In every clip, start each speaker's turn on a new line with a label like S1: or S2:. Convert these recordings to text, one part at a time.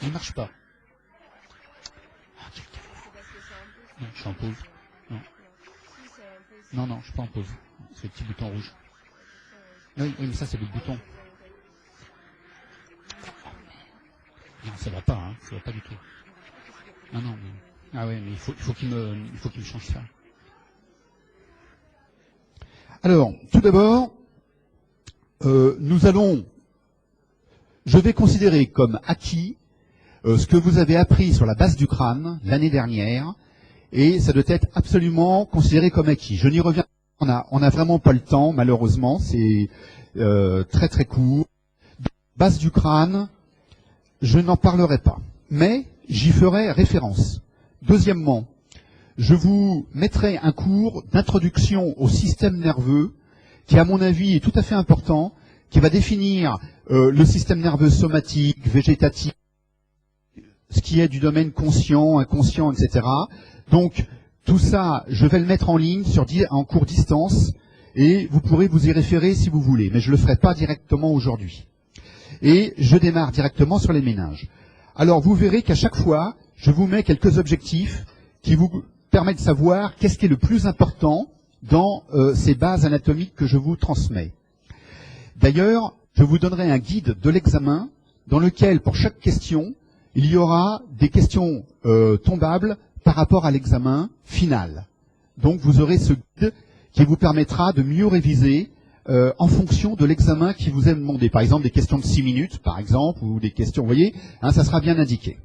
S1: Il marche pas. Non, je suis en pause. Non. Non, je suis pas en pause. C'est le petit bouton rouge. Oui, mais ça c'est le bouton. Non, ça va pas, hein. Ça va pas du tout. Non. Mais... Ah ouais, mais il faut qu'il me change ça. Alors, tout d'abord, je vais considérer comme acquis ce que vous avez appris sur la base du crâne l'année dernière, et ça doit être absolument considéré comme acquis. Je n'y reviens pas, on a vraiment pas le temps, malheureusement, c'est très très court. Base du crâne, je n'en parlerai pas, mais j'y ferai référence. Deuxièmement, je vous mettrai un cours d'introduction au système nerveux qui, à mon avis, est tout à fait important, qui va définir le système nerveux somatique, végétatif, ce qui est du domaine conscient, inconscient, etc. Donc, tout ça, je vais le mettre en ligne en cours distance, et vous pourrez vous y référer si vous voulez, mais je ne le ferai pas directement aujourd'hui. Et je démarre directement sur les méninges. Alors, vous verrez qu'à chaque fois, je vous mets quelques objectifs qui vous permettent de savoir qu'est-ce qui est le plus important dans ces bases anatomiques que je vous transmets. D'ailleurs, je vous donnerai un guide de l'examen dans lequel, pour chaque question, il y aura des questions tombables par rapport à l'examen final. Donc, vous aurez ce guide qui vous permettra de mieux réviser en fonction de l'examen qui vous est demandé. Par exemple, des questions de 6 minutes, par exemple, ou des questions, vous voyez, hein, ça sera bien indiqué.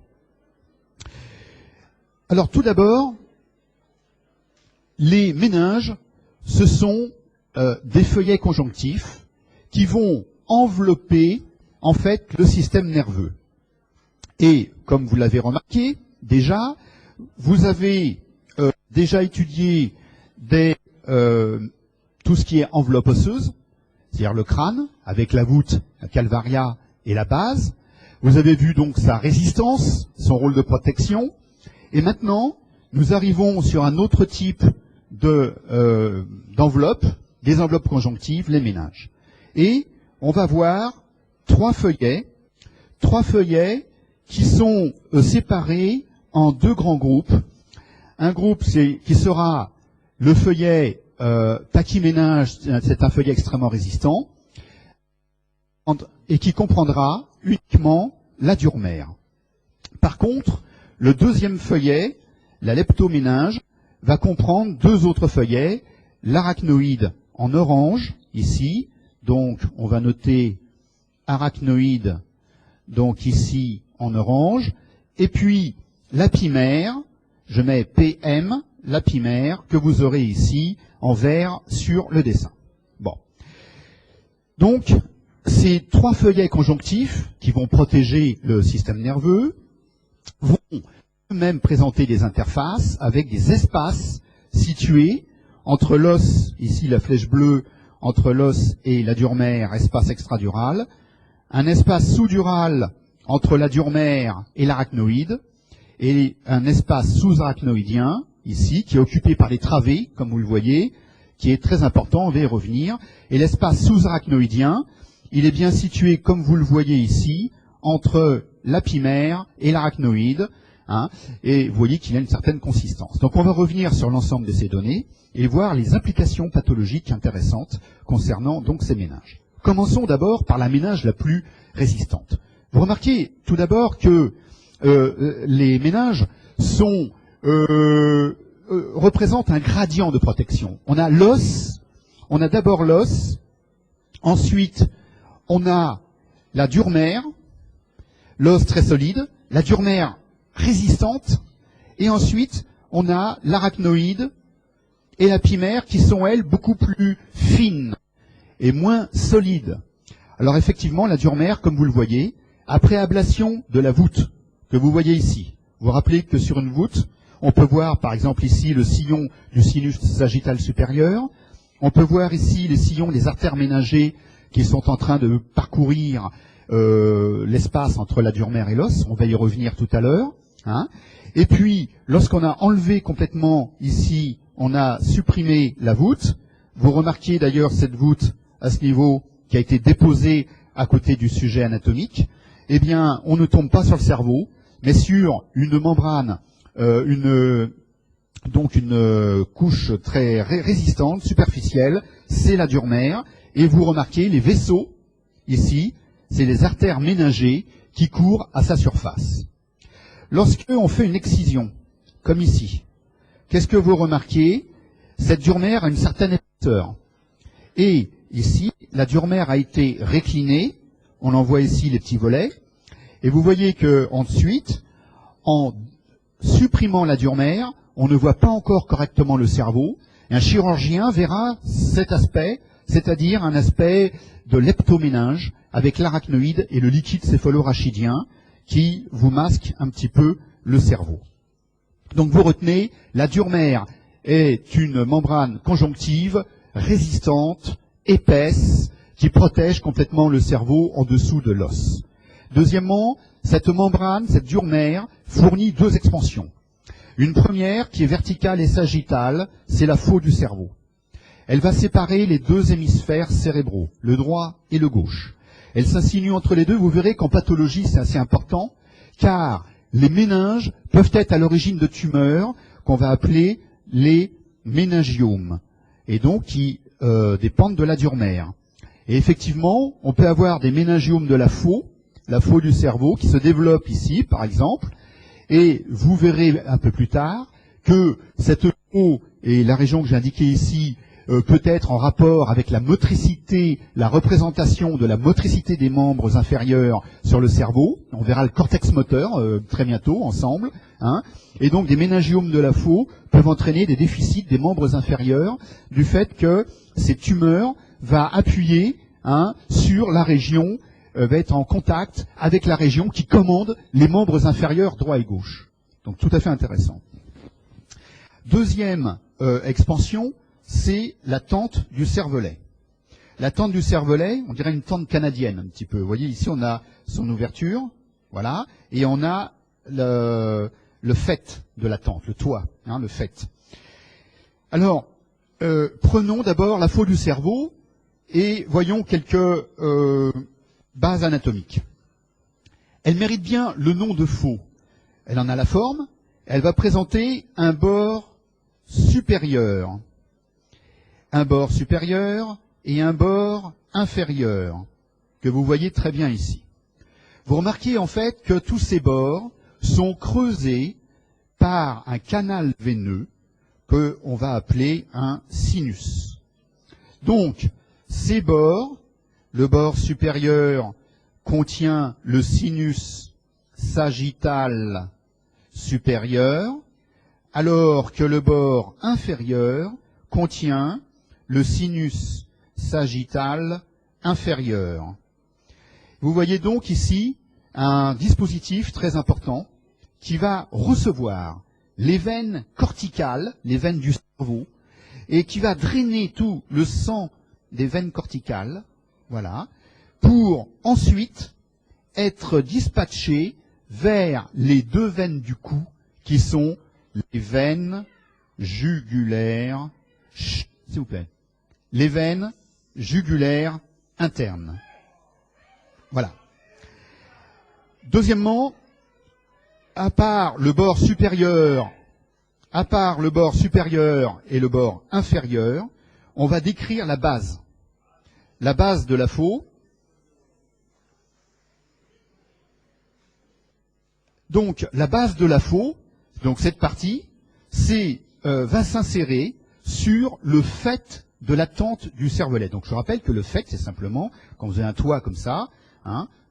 S1: Alors, tout d'abord, les méninges, ce sont des feuillets conjonctifs qui vont envelopper, en fait, le système nerveux. Et, comme vous l'avez remarqué, déjà, vous avez déjà étudié tout ce qui est enveloppe osseuse, c'est-à-dire le crâne, avec la voûte, la calvaria et la base. Vous avez vu donc sa résistance, son rôle de protection. Et maintenant, nous arrivons sur un autre type d'enveloppe, des enveloppes conjonctives, les méninges. Et on va voir trois feuillets qui sont séparés en deux grands groupes. Un groupe qui sera le feuillet pachyméninge, c'est un feuillet extrêmement résistant, et qui comprendra uniquement la dure mère. Par contre, le deuxième feuillet, la leptoméninge, va comprendre deux autres feuillets, l'arachnoïde en orange, ici, donc on va noter arachnoïde, donc ici en orange, et puis l'apimère, je mets PM, l'apimère, que vous aurez ici en vert sur le dessin. Bon. Donc, ces trois feuillets conjonctifs qui vont protéger le système nerveux vont eux-mêmes présenter des interfaces avec des espaces situés entre l'os, ici la flèche bleue, entre l'os et la dure mère, espace extradural, un espace sous-dural entre la dure mère et l'arachnoïde, et un espace sous-arachnoïdien, ici, qui est occupé par les travées, comme vous le voyez, qui est très important, on va y revenir. Et l'espace sous-arachnoïdien, il est bien situé, comme vous le voyez ici, entre l'apimère et l'arachnoïde, hein, et vous voyez qu'il a une certaine consistance. Donc on va revenir sur l'ensemble de ces données et voir les implications pathologiques intéressantes concernant donc ces méninges. Commençons d'abord par la méninge la plus résistante. Vous remarquez tout d'abord que les méninges représentent un gradient de protection. On a l'os, on a d'abord l'os, ensuite on a la dure mère, l'os très solide, la dure mère résistante, et ensuite on a l'arachnoïde et l'apimère qui sont, elles, beaucoup plus fines et moins solides. Alors effectivement, la dure mère, comme vous le voyez, après ablation de la voûte, que vous voyez ici, vous vous rappelez que sur une voûte, on peut voir par exemple ici le sillon du sinus sagittal supérieur, on peut voir ici les sillons des artères méningées qui sont en train de parcourir l'espace entre la dure mère et l'os, on va y revenir tout à l'heure. Hein. Et puis, lorsqu'on a enlevé complètement ici, on a supprimé la voûte. Vous remarquez d'ailleurs cette voûte à ce niveau qui a été déposée à côté du sujet anatomique. eh bien, on ne tombe pas sur le cerveau, mais sur une membrane, donc une couche très résistante, superficielle, c'est la dure mère, et vous remarquez les vaisseaux, ici, c'est les artères méningées qui courent à sa surface. Lorsque on fait une excision, comme ici, qu'est-ce que vous remarquez? Cette dure mère a une certaine épaisseur. Et ici, la dure mère a été réclinée, on en voit ici les petits volets, et vous voyez que ensuite, en supprimant la dure mère, on ne voit pas encore correctement le cerveau, et un chirurgien verra cet aspect, c'est-à-dire un aspect de leptoméninge avec l'arachnoïde et le liquide céphalorachidien qui vous masque un petit peu le cerveau. Donc vous retenez, la dure mère est une membrane conjonctive résistante, épaisse, qui protège complètement le cerveau en dessous de l'os. Deuxièmement, cette membrane, cette dure mère, fournit deux expansions. Une première qui est verticale et sagittale, c'est la faux du cerveau. Elle va séparer les deux hémisphères cérébraux, le droit et le gauche. Elle s'insinue entre les deux. Vous verrez qu'en pathologie, c'est assez important, car les méninges peuvent être à l'origine de tumeurs qu'on va appeler les méningiomes, et donc qui dépendent de la dure mère. Et effectivement, on peut avoir des méningiomes de la faux du cerveau, qui se développent ici, par exemple, et vous verrez un peu plus tard que cette faux et la région que j'ai indiquée ici peut être en rapport avec la motricité, la représentation de la motricité des membres inférieurs sur le cerveau. On verra le cortex moteur très bientôt ensemble. Hein. Et donc des méningiomes de la faux peuvent entraîner des déficits des membres inférieurs du fait que ces tumeurs vont appuyer sur la région, va être en contact avec la région qui commande les membres inférieurs droit et gauche. Donc tout à fait intéressant. Deuxième expansion, c'est la tente du cervelet. La tente du cervelet, on dirait une tente canadienne un petit peu. Vous voyez, ici on a son ouverture, voilà, et on a le faîte de la tente, le toit, le faîte. Alors, prenons d'abord la faux du cerveau et voyons quelques bases anatomiques. Elle mérite bien le nom de faux. Elle en a la forme, elle va présenter un bord supérieur. Un bord supérieur et un bord inférieur, que vous voyez très bien ici. Vous remarquez en fait que tous ces bords sont creusés par un canal veineux qu'on va appeler un sinus. Donc, ces bords, le bord supérieur contient le sinus sagittal supérieur, alors que le bord inférieur contient le sinus sagittal inférieur. Vous voyez donc ici un dispositif très important qui va recevoir les veines corticales, les veines du cerveau, et qui va drainer tout le sang des veines corticales, voilà, pour ensuite être dispatché vers les deux veines du cou, qui sont les veines jugulaires, s'il vous plaît, les veines jugulaires internes. Voilà. Deuxièmement, à part le bord supérieur et le bord inférieur, on va décrire la base. La base de la faux. Donc, la base de la faux, donc cette partie, va s'insérer sur le faîte de la tente du cervelet. Donc je rappelle que le faîte, c'est simplement, quand vous avez un toit comme ça,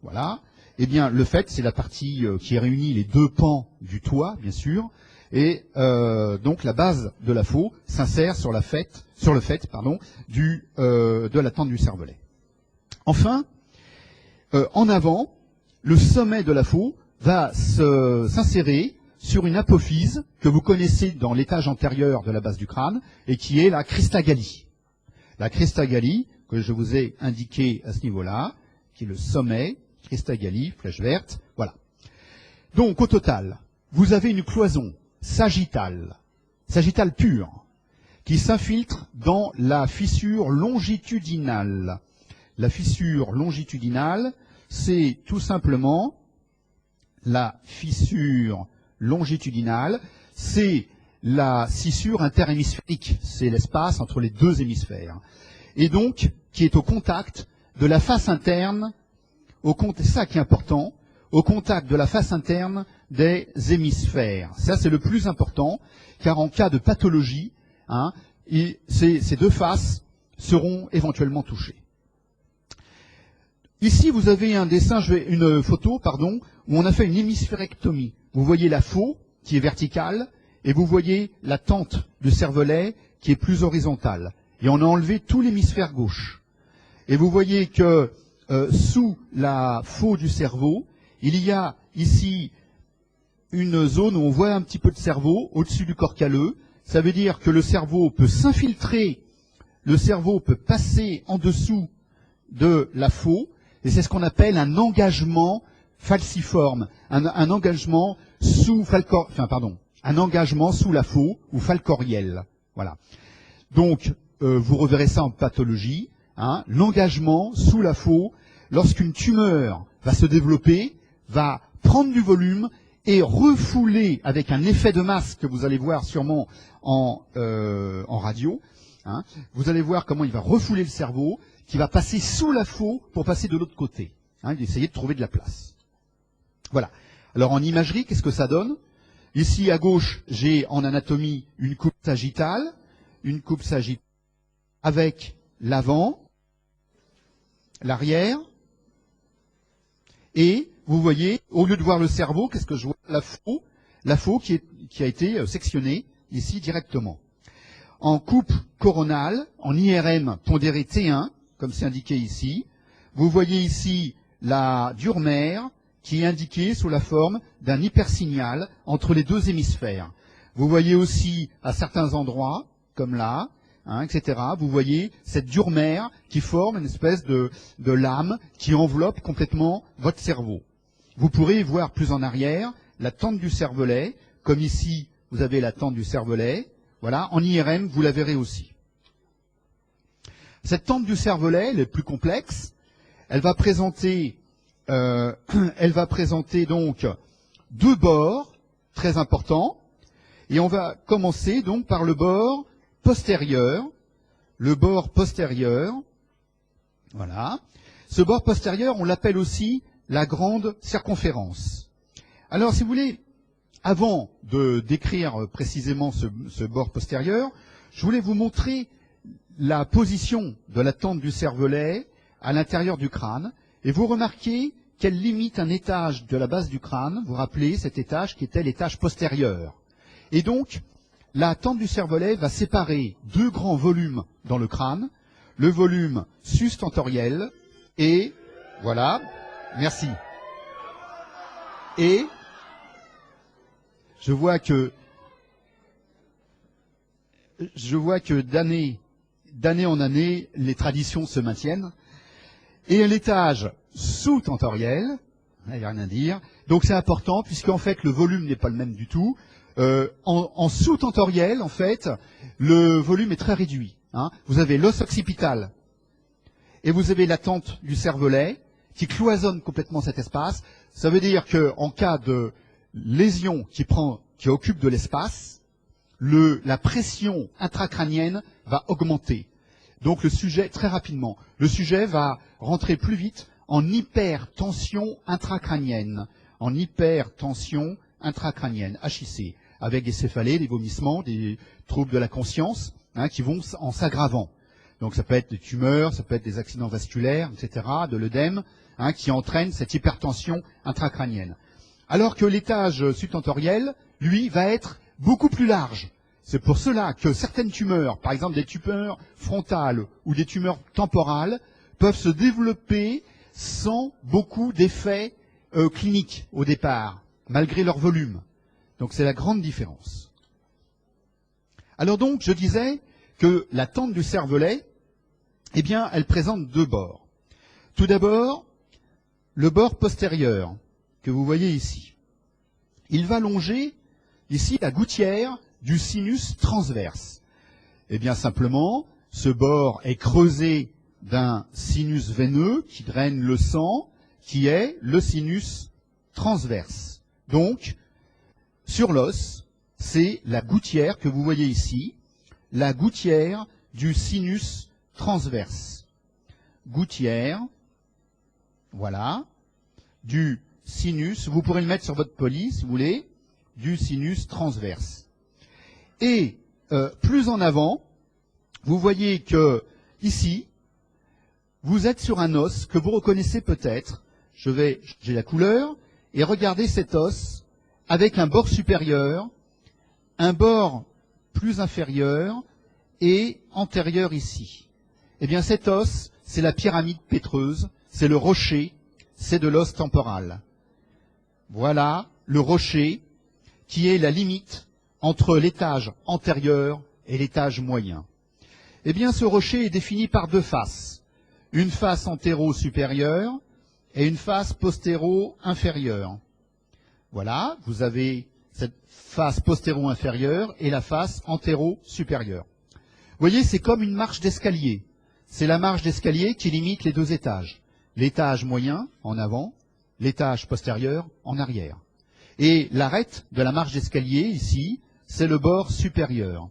S1: voilà, eh bien le faîte, c'est la partie qui réunit les deux pans du toit, bien sûr, et donc la base de la faux s'insère sur le faîte, de la tente du cervelet. Enfin, en avant, le sommet de la faux va s'insérer sur une apophyse que vous connaissez dans l'étage antérieur de la base du crâne et qui est la cristagallie. La cristagallie, que je vous ai indiqué à ce niveau-là, qui est le sommet, cristagallie, flèche verte, voilà. Donc, au total, vous avez une cloison sagittale pure, qui s'infiltre dans la fissure longitudinale. La fissure longitudinale c'est tout simplement la fissure longitudinale, c'est la scissure interhémisphérique, c'est l'espace entre les deux hémisphères, et donc qui est au contact de la face interne, c'est ça qui est important, au contact de la face interne des hémisphères. Ça, c'est le plus important, car en cas de pathologie, ces deux faces seront éventuellement touchées. Ici, vous avez une photo, où on a fait une hémisphérectomie. Vous voyez la faux, qui est verticale, et vous voyez la tente du cervelet, qui est plus horizontale. Et on a enlevé tout l'hémisphère gauche. Et vous voyez que sous la faux du cerveau, il y a ici une zone où on voit un petit peu de cerveau au-dessus du corps calleux. Ça veut dire que le cerveau peut s'infiltrer, le cerveau peut passer en dessous de la faux, et c'est ce qu'on appelle un engagement falciforme, un engagement un engagement sous la faux ou falcoriel. Voilà. Donc, vous reverrez ça en pathologie, l'engagement sous la faux, lorsqu'une tumeur va se développer, va prendre du volume et refouler avec un effet de masse que vous allez voir sûrement en radio. Vous allez voir comment il va refouler le cerveau, qui va passer sous la faux pour passer de l'autre côté. D'essayer de trouver de la place. Voilà. Alors en imagerie, qu'est-ce que ça donne? Ici à gauche, j'ai en anatomie une coupe sagittale, avec l'avant, l'arrière, et vous voyez, au lieu de voir le cerveau, qu'est-ce que je vois? La faux qui a été sectionnée ici directement. En coupe coronale, en IRM pondéré T1, comme c'est indiqué ici, vous voyez ici la dure mère qui est indiquée sous la forme d'un hypersignal entre les deux hémisphères. Vous voyez aussi à certains endroits, comme là, etc., vous voyez cette dure mère qui forme une espèce de lame qui enveloppe complètement votre cerveau. Vous pourrez voir plus en arrière la tente du cervelet, comme ici vous avez la tente du cervelet. Voilà, en IRM, vous la verrez aussi. Cette tente du cervelet, elle est plus complexe. Elle va présenter donc deux bords très importants. Et on va commencer donc par le bord postérieur. Le bord postérieur, voilà. Ce bord postérieur, on l'appelle aussi la grande circonférence. Alors, si vous voulez, avant de décrire précisément ce bord postérieur, je voulais vous montrer la position de la tente du cervelet à l'intérieur du crâne. Et vous remarquez qu'elle limite un étage de la base du crâne. Vous vous rappelez cet étage qui était l'étage postérieur. Et donc, la tente du cervelet va séparer deux grands volumes dans le crâne. Le volume sus-tentoriel et, voilà, merci. Et je vois que d'année en année, les traditions se maintiennent. Et l'étage sous-tentoriel, il n'y a rien à dire. Donc c'est important, puisqu'en fait, le volume n'est pas le même du tout. En sous-tentoriel, en fait, le volume est très réduit. Vous avez l'os occipital et vous avez la tente du cervelet qui cloisonne complètement cet espace. Ça veut dire qu'en cas de lésion qui occupe de l'espace, la pression intracrânienne va augmenter. Donc le sujet, très rapidement, le sujet va rentrer plus vite en hypertension intracrânienne. En hypertension intracrânienne, HIC, avec des céphalées, des vomissements, des troubles de la conscience, qui vont en s'aggravant. Donc ça peut être des tumeurs, ça peut être des accidents vasculaires, etc., de l'œdème, qui entraînent cette hypertension intracrânienne. Alors que l'étage subtentoriel, lui, va être beaucoup plus large. C'est pour cela que certaines tumeurs, par exemple des tumeurs frontales ou des tumeurs temporales, peuvent se développer sans beaucoup d'effets cliniques au départ, malgré leur volume. Donc c'est la grande différence. Alors donc, je disais que la tente du cervelet, eh bien, elle présente deux bords. Tout d'abord, le bord postérieur, que vous voyez ici. Il va longer, ici, la gouttière du sinus transverse. Eh bien, simplement, ce bord est creusé d'un sinus veineux qui draine le sang, qui est le sinus transverse. Donc, sur l'os, c'est la gouttière que vous voyez ici, la gouttière du sinus transverse. Gouttière, voilà, du sinus, vous pourrez le mettre sur votre poli si vous voulez, du sinus transverse. Et plus en avant, vous voyez que ici, vous êtes sur un os que vous reconnaissez peut-être. J'ai la couleur, et regardez cet os avec un bord supérieur, un bord plus inférieur et antérieur ici. Eh bien cet os, c'est la pyramide pétreuse, c'est le rocher, c'est de l'os temporal. Voilà le rocher qui est la limite entre l'étage antérieur et l'étage moyen. Eh bien ce rocher est défini par deux faces. Une face antéro-supérieure et une face postéro-inférieure. Voilà, vous avez cette face postéro-inférieure et la face antéro-supérieure. Vous voyez, c'est comme une marche d'escalier. C'est la marche d'escalier qui limite les deux étages. L'étage moyen en avant, l'étage postérieur en arrière. Et l'arête de la marche d'escalier, ici, c'est le bord supérieur.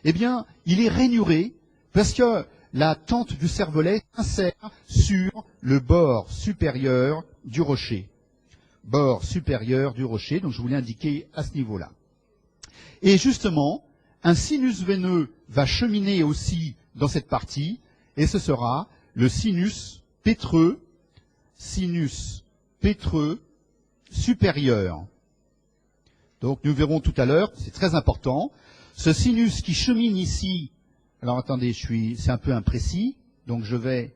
S1: Eh bien, il est rainuré parce que la tente du cervelet s'insère sur le bord supérieur du rocher. Bord supérieur du rocher, donc je voulais indiquer à ce niveau-là. Et justement, un sinus veineux va cheminer aussi dans cette partie, et ce sera le sinus pétreux supérieur. Donc nous verrons tout à l'heure, c'est très important, ce sinus qui chemine ici, alors attendez, c'est un peu imprécis, donc je vais,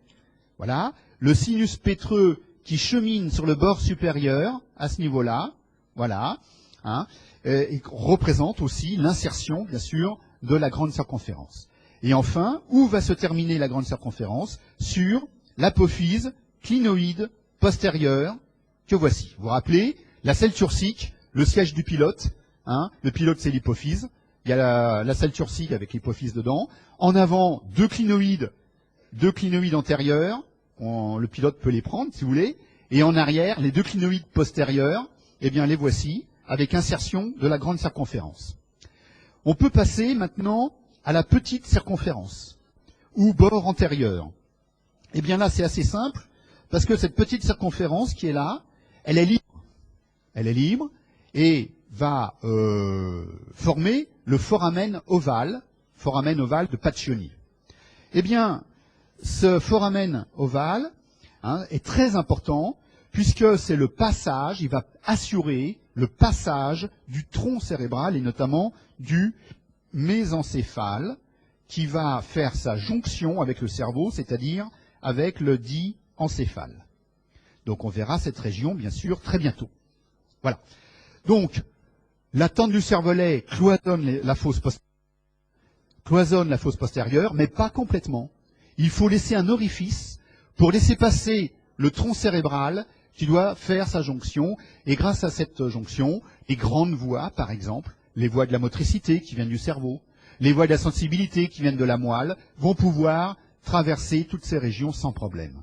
S1: voilà, le sinus pétreux qui chemine sur le bord supérieur, à ce niveau-là, voilà, hein, et représente aussi l'insertion, bien sûr, de la grande circonférence. Et enfin, où va se terminer la grande circonférence? Sur l'apophyse clinoïde postérieure, que voici. Vous vous rappelez, la selle turcique, le siège du pilote, hein, le pilote c'est l'hypophyse, il y a la selle turcique avec l'hypophyse dedans, en avant deux clinoïdes antérieurs, le pilote peut les prendre si vous voulez, et en arrière, les deux clinoïdes postérieurs, eh bien les voici, avec insertion de la grande circonférence. On peut passer maintenant à la petite circonférence, ou bord antérieur. Eh bien là, c'est assez simple, parce que cette petite circonférence qui est là, elle est libre. Elle est libre, et va former le foramen ovale de Paccioni. Eh bien, ce foramen ovale est très important, puisque c'est le passage, il va assurer le passage du tronc cérébral, et notamment du mésencéphale, qui va faire sa jonction avec le cerveau, c'est-à-dire avec le dit encéphale. Donc on verra cette région, bien sûr, très bientôt. Voilà. Donc, la tente du cervelet cloisonne la fosse postérieure, mais pas complètement. Il faut laisser un orifice pour laisser passer le tronc cérébral qui doit faire sa jonction. Et grâce à cette jonction, les grandes voies, par exemple, les voies de la motricité qui viennent du cerveau, les voies de la sensibilité qui viennent de la moelle, vont pouvoir traverser toutes ces régions sans problème.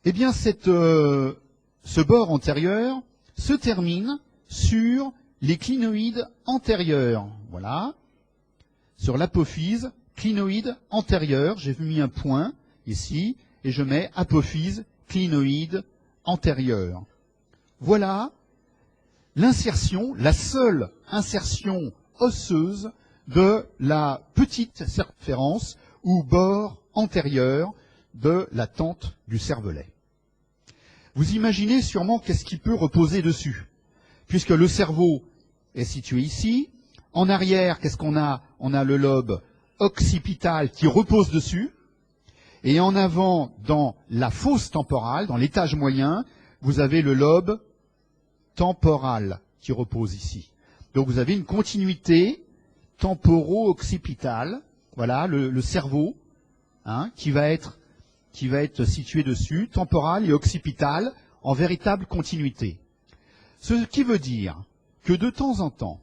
S1: Eh bien, ce bord antérieur se termine sur les clinoïdes antérieurs. Voilà. Sur l'apophyse, clinoïde antérieur. J'ai mis un point ici et je mets apophyse, clinoïde antérieur. Voilà l'insertion, la seule insertion osseuse de la petite circonférence ou bord antérieur de la tente du cervelet. Vous imaginez sûrement qu'est-ce qui peut reposer dessus, puisque le cerveau est situé ici. En arrière, qu'est-ce qu'on a? On a le lobe occipital qui repose dessus. Et en avant, dans la fosse temporale, dans l'étage moyen, vous avez le lobe temporal qui repose ici. Donc vous avez une continuité temporo-occipitale. Voilà, le cerveau qui va être situé dessus, temporal et occipital, en véritable continuité. Ce qui veut dire que de temps en temps,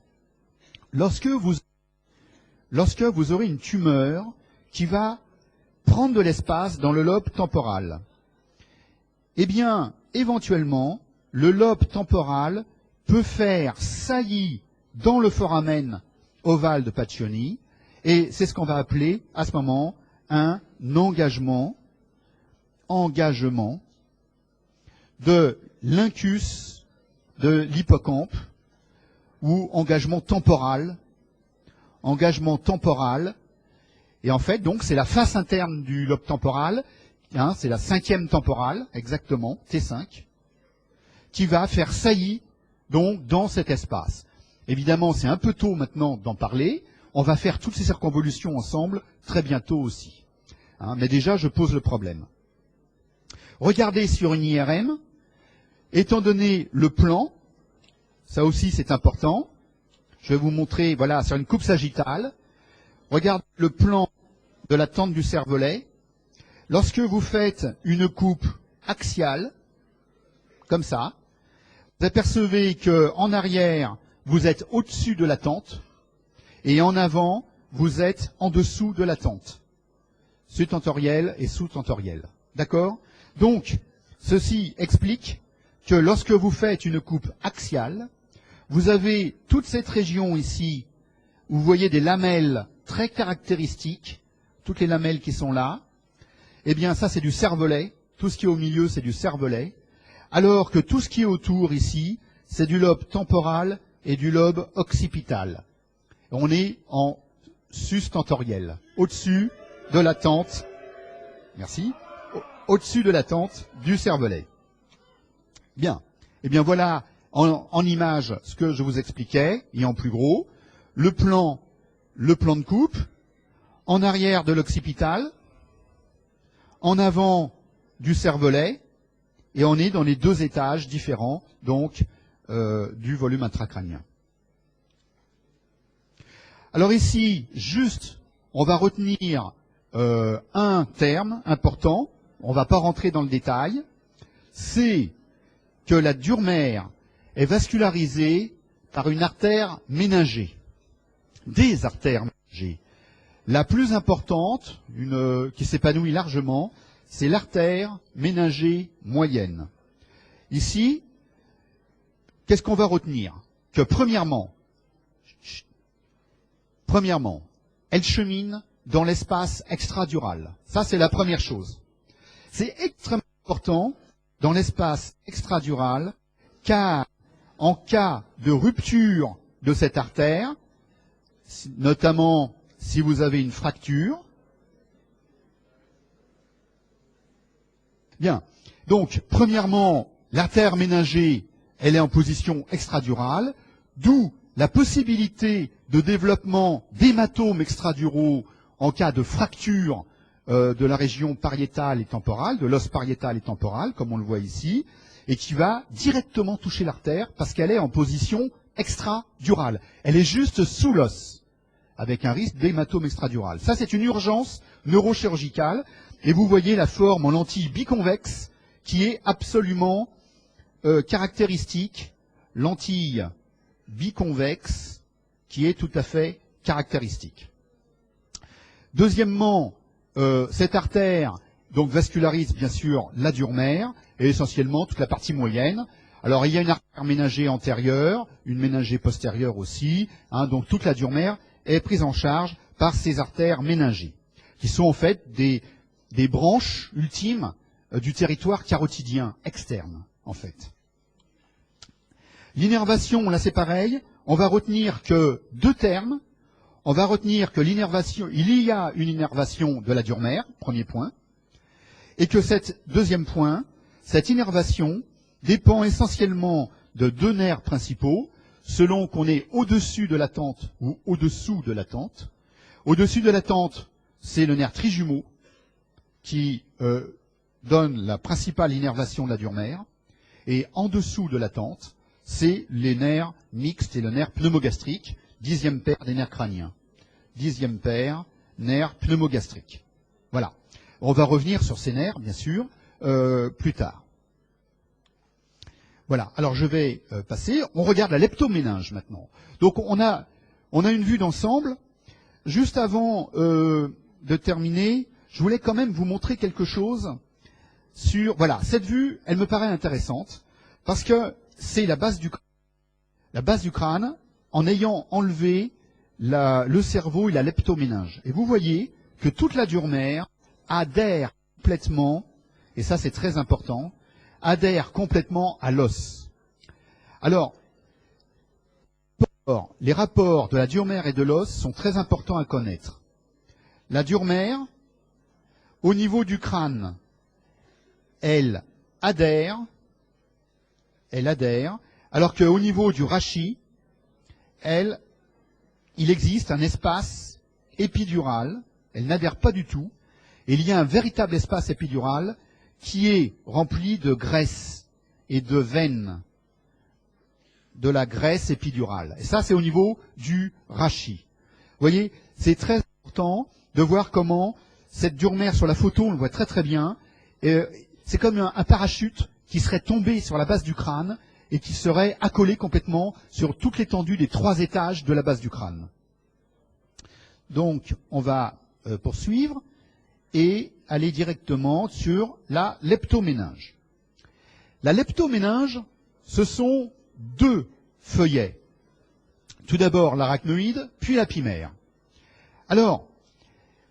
S1: lorsque vous aurez une tumeur qui va prendre de l'espace dans le lobe temporal, eh bien, éventuellement, le lobe temporal peut faire saillie dans le foramen ovale de Paccioni, et c'est ce qu'on va appeler, à ce moment, un engagement de l'incus de l'hippocampe, ou engagement temporal, et en fait, donc, c'est la face interne du lobe temporal, hein, c'est la 5e temporale, exactement, T5, qui va faire saillie, donc, dans cet espace. Évidemment, c'est un peu tôt maintenant d'en parler, on va faire toutes ces circonvolutions ensemble très bientôt aussi. Hein, mais déjà, je pose le problème. Regardez sur une IRM, étant donné le plan, ça aussi c'est important, je vais vous montrer, voilà, sur une coupe sagittale, regardez le plan de la tente du cervelet. Lorsque vous faites une coupe axiale, comme ça, vous apercevez qu'en arrière, vous êtes au-dessus de la tente, et en avant, vous êtes en dessous de la tente. Sous-tentorielle et sous-tentorielle. D'accord? Donc, ceci explique que lorsque vous faites une coupe axiale, vous avez toute cette région ici, où vous voyez des lamelles très caractéristiques, toutes les lamelles qui sont là, eh bien ça c'est du cervelet, tout ce qui est au milieu c'est du cervelet, alors que tout ce qui est autour ici, c'est du lobe temporal et du lobe occipital. On est en sus-tentoriel, au-dessus de la tente, merci, au-dessus de la tente du cervelet. Bien, eh bien voilà en image ce que je vous expliquais, et en plus gros, le plan de coupe, en arrière de l'occipital, en avant du cervelet, et on est dans les deux étages différents, donc, du volume intracrânien. Alors ici, juste, on va retenir un terme important, on ne va pas rentrer dans le détail, c'est que la dure-mère est vascularisée par une artère méningée, des artères méningées. La plus importante, qui s'épanouit largement, c'est l'artère méningée moyenne. Ici, qu'est-ce qu'on va retenir? Que premièrement, elle chemine dans l'espace extradural. Ça, c'est la première chose. C'est extrêmement important dans l'espace extradural, car en cas de rupture de cette artère, notamment si vous avez une fracture, bien, donc, premièrement, l'artère méningée, elle est en position extradurale, d'où la possibilité de développement d'hématomes extraduraux en cas de fracture de la région pariétale et temporale, de l'os pariétal et temporal, comme on le voit ici, et qui va directement toucher l'artère parce qu'elle est en position extradurale. Elle est juste sous l'os, avec un risque d'hématome extradural. Ça, c'est une urgence neurochirurgicale, et vous voyez la forme en lentille biconvexe qui est absolument caractéristique, lentille biconvexe qui est tout à fait caractéristique. Deuxièmement, cette artère donc vascularise bien sûr la dure-mère et essentiellement toute la partie moyenne. Alors il y a une artère méningée antérieure, une méningée postérieure aussi, hein, donc toute la dure-mère est prise en charge par ces artères méningées, qui sont en fait des branches ultimes du territoire carotidien externe, en fait. L'innervation, là c'est pareil, on va retenir que deux termes. On va retenir que l'innervation, il y a une innervation de la dure-mère, premier point, et que deuxième point, cette innervation dépend essentiellement de deux nerfs principaux, selon qu'on est au-dessus de la tente ou au-dessous de la tente. Au-dessus de la tente, c'est le nerf trijumeau qui donne la principale innervation de la dure-mère, et en dessous de la tente, c'est les nerfs mixtes et le nerf pneumogastrique, 10e paire des nerfs crâniens. 10e paire, nerf pneumogastrique. Voilà. On va revenir sur ces nerfs, bien sûr, plus tard. Voilà. Alors je vais passer. On regarde la leptoméninge maintenant. Donc on a une vue d'ensemble. Juste avant de terminer, je voulais quand même vous montrer quelque chose. sur... Voilà, cette vue, elle me paraît intéressante, parce que c'est la base du crâne, en ayant enlevé le cerveau et la leptoméninge. Et vous voyez que toute la dure mère adhère complètement, et ça c'est très important, adhère complètement à l'os. Alors, les rapports de la dure mère et de l'os sont très importants à connaître. La dure mère, au niveau du crâne, elle adhère, alors qu'au niveau du rachis, il existe un espace épidural, elle n'adhère pas du tout, et il y a un véritable espace épidural qui est rempli de graisse et de veines, de la graisse épidurale. Et ça, c'est au niveau du rachis. Vous voyez, c'est très important de voir comment cette dure mère sur la photo, on le voit très très bien, c'est comme un parachute qui serait tombé sur la base du crâne et qui serait accolé complètement sur toute l'étendue des 3 étages de la base du crâne. Donc, on va poursuivre et aller directement sur la leptoméninge. La leptoméninge, ce sont 2 feuillets. Tout d'abord l'arachnoïde, puis la pimère. Alors,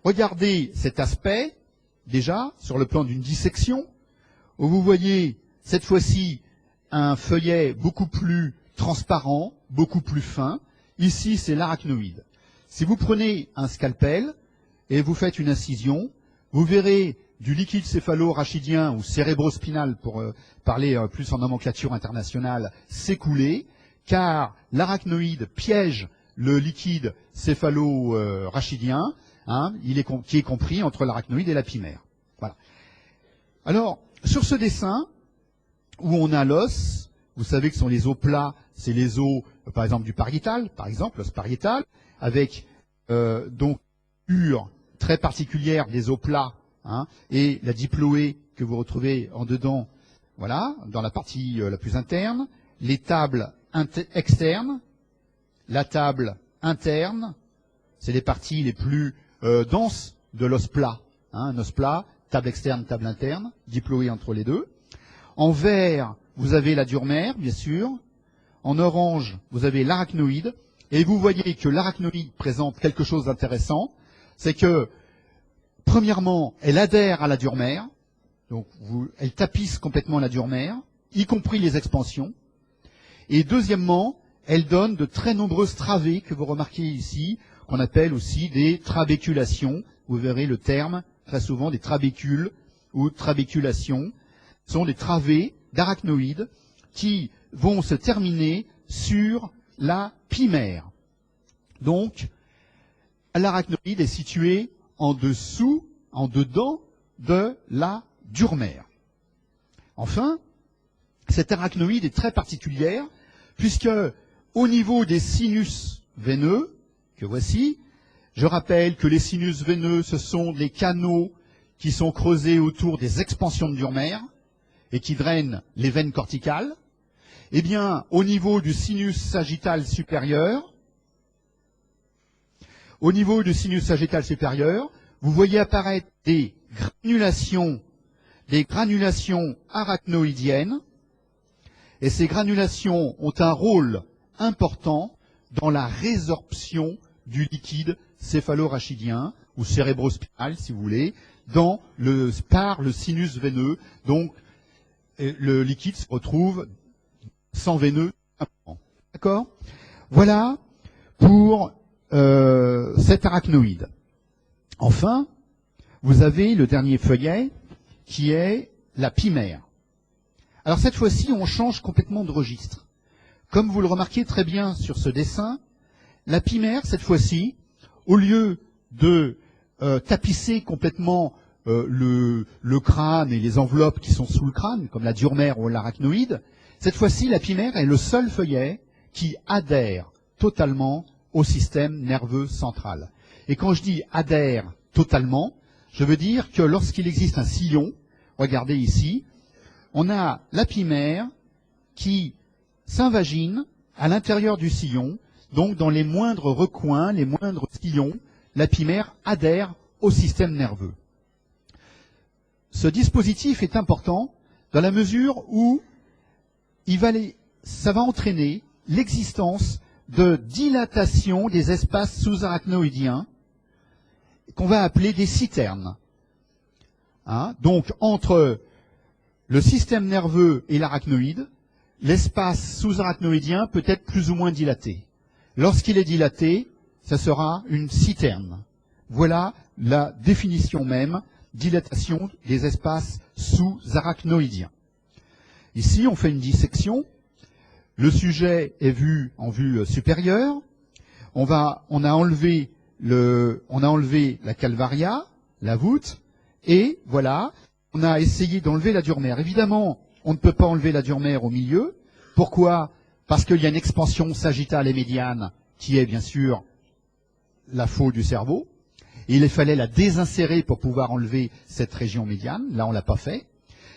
S1: regardez cet aspect, déjà, sur le plan d'une dissection, où vous voyez, cette fois-ci, un feuillet beaucoup plus transparent, beaucoup plus fin. Ici, c'est l'arachnoïde. Si vous prenez un scalpel et vous faites une incision, vous verrez du liquide céphalo-rachidien ou cérébrospinal, pour parler plus en nomenclature internationale, s'écouler, car l'arachnoïde piège le liquide céphalo-rachidien, qui est compris entre l'arachnoïde et la pimère. Voilà. Alors, sur ce dessin, où on a l'os, vous savez que ce sont les os plats, c'est les os, par exemple, du pariétal, par exemple, l'os pariétal, avec donc une très particulière des os plats, et la diploée que vous retrouvez en dedans, voilà, dans la partie la plus interne, les tables externes, la table interne, c'est les parties les plus denses de l'os plat, un os plat, table externe, table interne, diploée entre les deux. En vert, vous avez la dure mère, bien sûr. En orange, vous avez l'arachnoïde. Et vous voyez que l'arachnoïde présente quelque chose d'intéressant. C'est que, premièrement, elle adhère à la dure mère. Donc, elle tapisse complètement la dure mère, y compris les expansions. Et deuxièmement, elle donne de très nombreuses travées que vous remarquez ici, qu'on appelle aussi des trabéculations. Vous verrez le terme, très souvent, des trabécules ou trabéculations. Ce sont des travées d'arachnoïdes qui vont se terminer sur la pimère. Donc, l'arachnoïde est situé en dessous, en dedans de la dure mère. Enfin, cette arachnoïde est très particulière, puisque au niveau des sinus veineux, que voici, je rappelle que les sinus veineux, ce sont les canaux qui sont creusés autour des expansions de dure mère et qui drainent les veines corticales. Eh bien, au niveau du sinus sagittal supérieur, vous voyez apparaître des granulations arachnoïdiennes, et ces granulations ont un rôle important dans la résorption du liquide céphalo-rachidien, ou cérébrospinal, si vous voulez, par le sinus veineux. Donc, le liquide se retrouve sans veineux. D'accord ? Voilà pour cet arachnoïde. Enfin, vous avez le dernier feuillet qui est la pimère. Alors cette fois-ci, on change complètement de registre. Comme vous le remarquez très bien sur ce dessin, la pimère, cette fois-ci, au lieu de tapisser complètement le crâne et les enveloppes qui sont sous le crâne, comme la dure mère ou l'arachnoïde, cette fois-ci, la pimère est le seul feuillet qui adhère totalement au système nerveux central. Et quand je dis adhère totalement, je veux dire que lorsqu'il existe un sillon, regardez ici, on a la pimère qui s'invagine à l'intérieur du sillon, donc dans les moindres recoins, les moindres sillons, la pimère adhère au système nerveux. ce dispositif est important dans la mesure où ça va entraîner l'existence de dilatation des espaces sous-arachnoïdiens qu'on va appeler des citernes. Donc, entre le système nerveux et l'arachnoïde, l'espace sous-arachnoïdien peut être plus ou moins dilaté. Lorsqu'il est dilaté, ça sera une citerne. Voilà la définition même, dilatation des espaces sous-arachnoïdiens. Ici, on fait une dissection. Le sujet est vu en vue supérieure. On a enlevé la calvaria, la voûte, et voilà, on a essayé d'enlever la dure mère. Évidemment, on ne peut pas enlever la dure mère au milieu. Pourquoi? Parce qu'il y a une expansion sagittale et médiane qui est bien sûr la faux du cerveau. Et il fallait la désinsérer pour pouvoir enlever cette région médiane. Là, on l'a pas fait.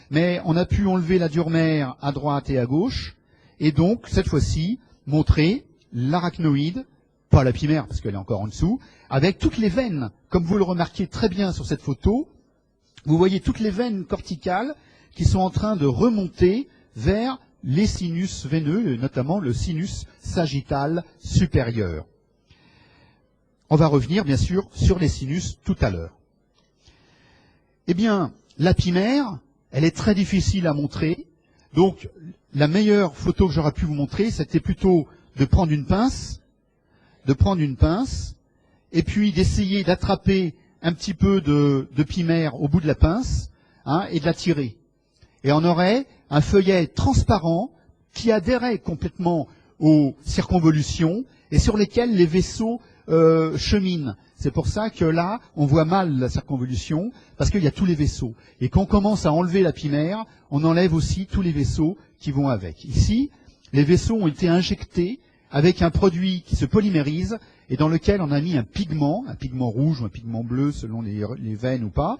S1: Mais on a pu enlever la dure mère à droite et à gauche. Et donc, cette fois-ci, montrer l'arachnoïde, pas la pimère, parce qu'elle est encore en dessous, avec toutes les veines. Comme vous le remarquez très bien sur cette photo, vous voyez toutes les veines corticales qui sont en train de remonter vers les sinus veineux, et notamment le sinus sagittal supérieur. On va revenir, bien sûr, sur les sinus tout à l'heure. Eh bien, la pimère, elle est très difficile à montrer. Donc, la meilleure photo que j'aurais pu vous montrer, c'était plutôt de prendre une pince, et puis d'essayer d'attraper un petit peu de pimère au bout de la pince, et de la tirer. Et on aurait un feuillet transparent qui adhérait complètement aux circonvolutions et sur lesquels les vaisseaux cheminent. C'est pour ça que là, on voit mal la circonvolution, parce qu'il y a tous les vaisseaux. Et quand on commence à enlever la pimère, on enlève aussi tous les vaisseaux qui vont avec. Ici, les vaisseaux ont été injectés avec un produit qui se polymérise et dans lequel on a mis un pigment rouge ou un pigment bleu selon les veines ou pas,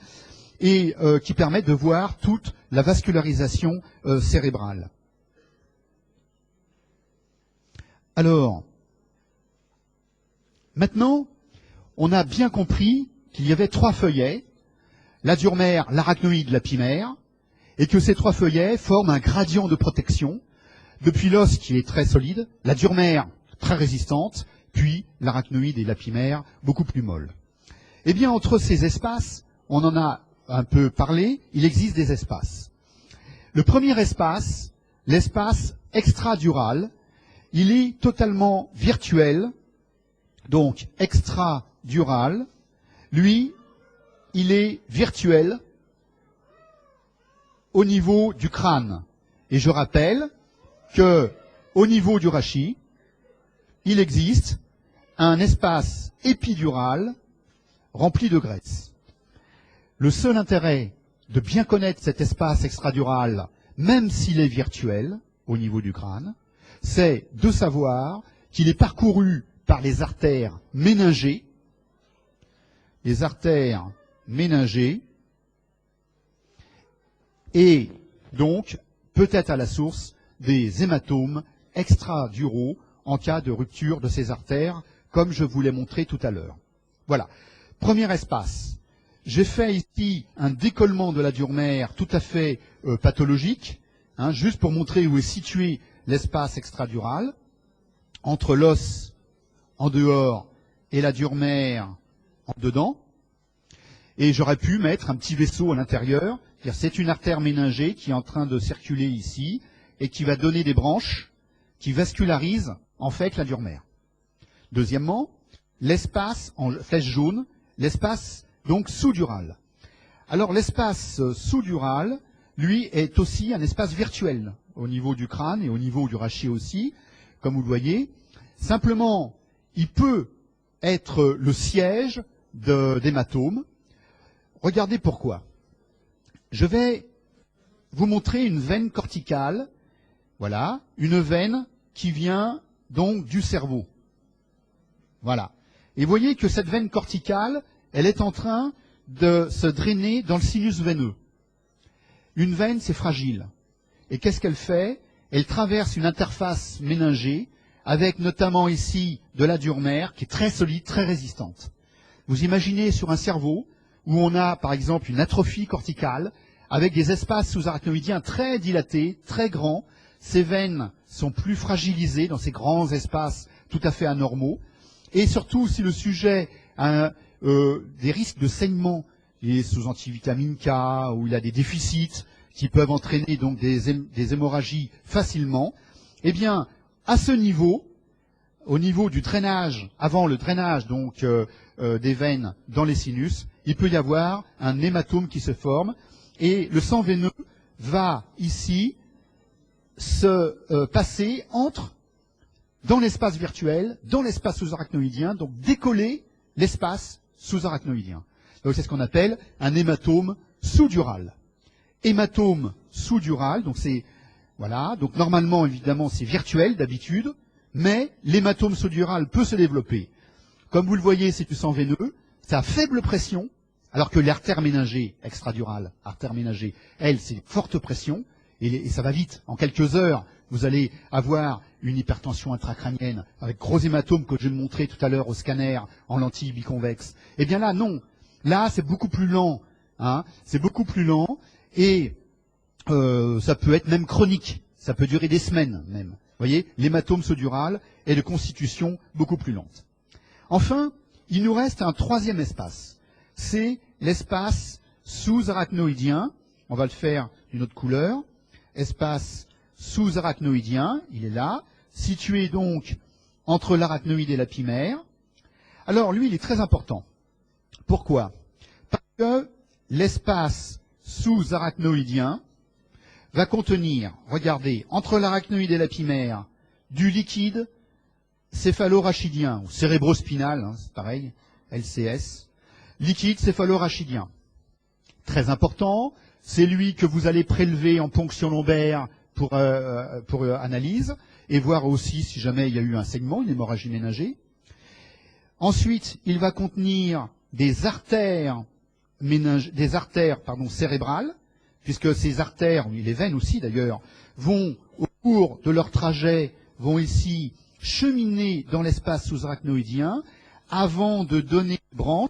S1: et qui permet de voir toute la vascularisation cérébrale. Alors, maintenant, on a bien compris qu'il y avait trois feuillets, la dure mère, l'arachnoïde, la pimère, et que ces trois feuillets forment un gradient de protection, depuis l'os qui est très solide, la dure mère très résistante, puis l'arachnoïde et la pimère beaucoup plus molles. Eh bien, entre ces espaces, on en a un peu parlé, il existe des espaces. Le premier espace, l'espace extradural, il est totalement virtuel, donc extradural. Lui, il est virtuel au niveau du crâne. Et je rappelle que au niveau du rachis, il existe un espace épidural rempli de graisse. Le seul intérêt de bien connaître cet espace extradural, même s'il est virtuel au niveau du crâne, c'est de savoir qu'il est parcouru par les artères méningées, et donc peut-être à la source des hématomes extraduraux en cas de rupture de ces artères, comme je vous l'ai montré tout à l'heure. Voilà. Premier espace. J'ai fait ici un décollement de la dure mère tout à fait pathologique, juste pour montrer où est situé l'espace extradural, entre l'os en dehors et la dure mère en dedans. Et j'aurais pu mettre un petit vaisseau à l'intérieur, c'est une artère méningée qui est en train de circuler ici et qui va donner des branches qui vascularisent en fait la dure mère. Deuxièmement, l'espace en flèche jaune, l'espace donc sous-dural. Alors l'espace sous-dural, lui, est aussi un espace virtuel au niveau du crâne et au niveau du rachis aussi, comme vous le voyez. Simplement, il peut être le siège d'hématomes. Regardez pourquoi. Je vais vous montrer une veine corticale. Voilà, une veine qui vient donc du cerveau. Voilà. Et vous voyez que cette veine corticale, elle est en train de se drainer dans le sinus veineux. Une veine, c'est fragile. Et qu'est-ce qu'elle fait? Elle traverse une interface méningée, avec notamment ici de la dure mère, qui est très solide, très résistante. Vous imaginez sur un cerveau, où on a par exemple une atrophie corticale, avec des espaces sous-arachnoïdiens très dilatés, très grands. Ces veines sont plus fragilisées dans ces grands espaces tout à fait anormaux. Et surtout, si le sujet a des risques de saignement, il est sous antivitamine K, ou il a des déficits qui peuvent entraîner donc des hémorragies facilement, eh bien, à ce niveau, au niveau du drainage, avant le drainage donc des veines dans les sinus, il peut y avoir un hématome qui se forme et le sang veineux va ici se passer dans l'espace virtuel, dans l'espace sous-arachnoïdien, donc décoller l'espace sous-arachnoïdien. Donc c'est ce qu'on appelle un hématome sous-dural. Hématome sous-dural, donc c'est voilà, donc normalement évidemment c'est virtuel d'habitude, mais l'hématome sous-dural peut se développer. Comme vous le voyez, c'est du sang veineux, c'est à faible pression, alors que l'artère méningée extradurale, artère méningée, elle, c'est forte pression, et ça va vite. En quelques heures, vous allez avoir une hypertension intracrânienne avec gros hématomes que je vais montrer tout à l'heure au scanner en lentille biconvexe. Eh bien là, non. Là, c'est beaucoup plus lent. Hein, c'est beaucoup plus lent, et ça peut être même chronique. Ça peut durer des semaines même. Vous voyez, l'hématome sous-dural est de constitution beaucoup plus lente. Enfin, il nous reste un troisième espace. C'est l'espace sous-arachnoïdien. On va le faire d'une autre couleur. Espace sous-arachnoïdien, il est là, situé donc entre l'arachnoïde et l'apimère. Alors, lui, il est très important. Pourquoi? Parce que l'espace sous-arachnoïdien va contenir, regardez, entre l'arachnoïde et l'apimère, du liquide céphalorachidien, ou cérébrospinal, hein, c'est pareil, LCS, liquide céphalorachidien. Très important, c'est lui que vous allez prélever en ponction lombaire pour analyse, et voir aussi si jamais il y a eu un saignement, une hémorragie méningée. Ensuite, il va contenir des artères cérébrales, puisque ces artères, les veines aussi d'ailleurs, vont, au cours de leur trajet, vont ici cheminer dans l'espace sous-arachnoïdien, avant de donner une branche,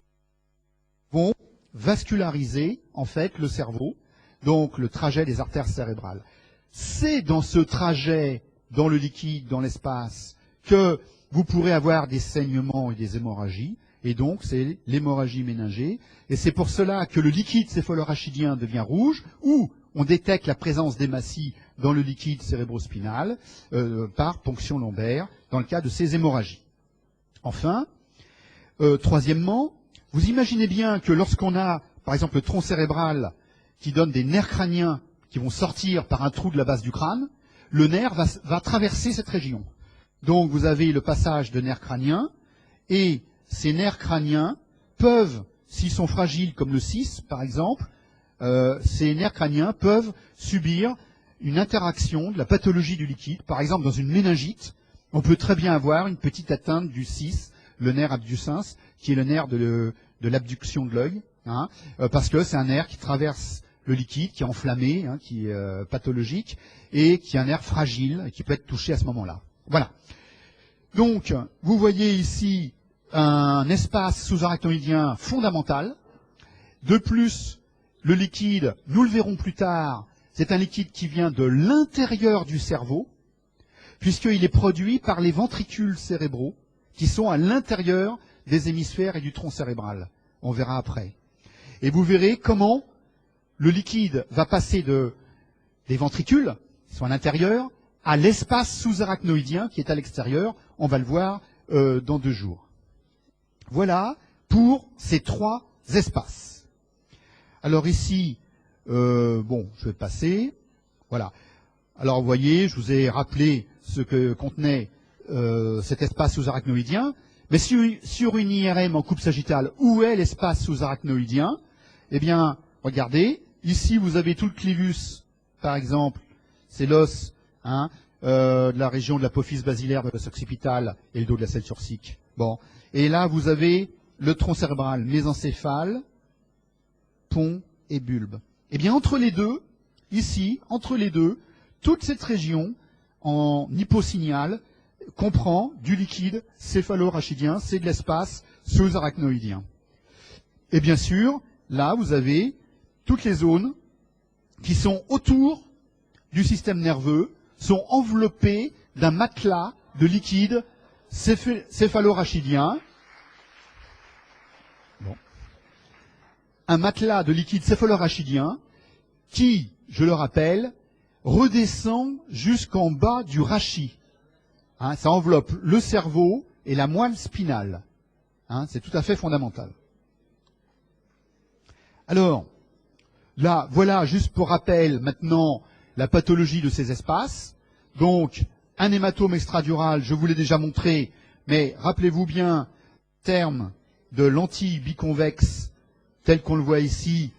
S1: vont vasculariser, en fait, le cerveau, donc le trajet des artères cérébrales. C'est dans ce trajet, dans le liquide, dans l'espace, que vous pourrez avoir des saignements et des hémorragies, et donc c'est l'hémorragie méningée, et c'est pour cela que le liquide céphalorachidien devient rouge, ou on détecte la présence d'hématies dans le liquide cérébrospinal par ponction lombaire, dans le cas de ces hémorragies. Enfin, troisièmement, vous imaginez bien que lorsqu'on a, par exemple, le tronc cérébral qui donne des nerfs crâniens qui vont sortir par un trou de la base du crâne, le nerf va traverser cette région. Donc vous avez le passage de nerfs crâniens, et ces nerfs crâniens peuvent, s'ils sont fragiles comme le 6 par exemple, ces nerfs crâniens peuvent subir une interaction de la pathologie du liquide. Par exemple, dans une méningite, on peut très bien avoir une petite atteinte du 6, le nerf abducens, qui est le nerf de l'abduction de l'œil, hein, parce que c'est un nerf qui traverse le liquide, qui est enflammé, hein, qui est pathologique, et qui est un nerf fragile, et qui peut être touché à ce moment-là. Voilà. Donc, vous voyez ici un espace sous-arachnoïdien fondamental. De plus, le liquide, nous le verrons plus tard, c'est un liquide qui vient de l'intérieur du cerveau, puisqu'il est produit par les ventricules cérébraux, qui sont à l'intérieur des hémisphères et du tronc cérébral. On verra après. Et vous verrez comment le liquide va passer des ventricules, qui sont à l'intérieur, à l'espace sous-arachnoïdien, qui est à l'extérieur. On va le voir dans 2 jours. Voilà pour ces 3 espaces. Alors ici, bon, je vais passer. Voilà. Alors vous voyez, je vous ai rappelé ce que contenait cet espace sous-arachnoïdien. Mais sur une IRM en coupe sagittale, où est l'espace sous-arachnoïdien? Eh bien, regardez, ici vous avez tout le clivus, par exemple, c'est l'os, hein, de la région de l'apophyse basilaire de l'os occipital et le dos de la selle sursique. Bon. Et là, vous avez le tronc cérébral, mésencéphale, pont et bulbe. Eh bien, entre les deux, ici, entre les deux, toute cette région en hyposignal comprend du liquide céphalorachidien, c'est de l'espace sous-arachnoïdien. Et bien sûr, là, vous avez toutes les zones qui sont autour du système nerveux sont enveloppés d'un matelas de liquide céphalorachidien. Bon. Un matelas de liquide céphalorachidien qui, je le rappelle, redescend jusqu'en bas du rachis. Hein, ça enveloppe le cerveau et la moelle spinale. Hein, c'est tout à fait fondamental. Alors, là, voilà, juste pour rappel, maintenant, la pathologie de ces espaces. Donc, un hématome extradural, je vous l'ai déjà montré, mais rappelez-vous bien, terme de lentille biconvexe, tel qu'on le voit ici,